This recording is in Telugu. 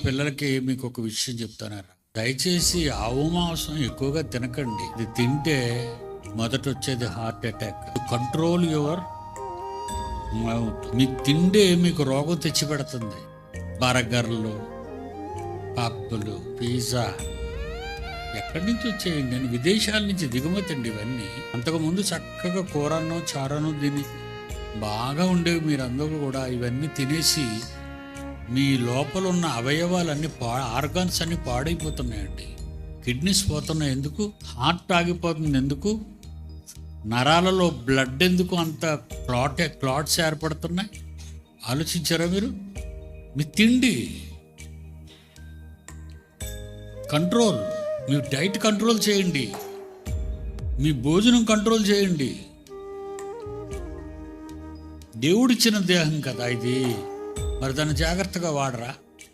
పిల్లలకి మీకు ఒక విషయం చెప్తానారా, దయచేసి ఆవు మాంసం ఎక్కువగా తినకండి. ఇది తింటే మొదట వచ్చేది heart attack. Control your mouth. మీ తిండే మీకు రోగం తెచ్చి పెడుతుంది. బర్గర్లు, పప్పులు, పిజ్జా ఎక్కడి నుంచి వచ్చేయండి అని, విదేశాల నుంచి దిగుమతి అండి ఇవన్నీ. అంతకుముందు చక్కగా కూరను చారను దీన్ని బాగా ఉండేవి. మీరందరూ కూడా ఇవన్నీ తినేసి మీ లోపల ఉన్న అవయవాలన్నీ ఆర్గాన్స్ అన్నీ పాడైపోతున్నాయండి. కిడ్నీస్ పోతున్నాయి ఎందుకు? హార్ట్ ఆగిపోతుంది ఎందుకు? నరాలలో బ్లడ్ ఎందుకు అంత క్లాట్స్ ఏర్పడుతున్నాయి? ఆలోచించారా మీరు? మీ తిండి కంట్రోల్, మీ డైట్ కంట్రోల్ చేయండి, మీ భోజనం కంట్రోల్ చేయండి. దేవుడిచ్చిన దేహం కదా ఇది, మరి దాన్ని జాగ్రత్తగా వాడరా?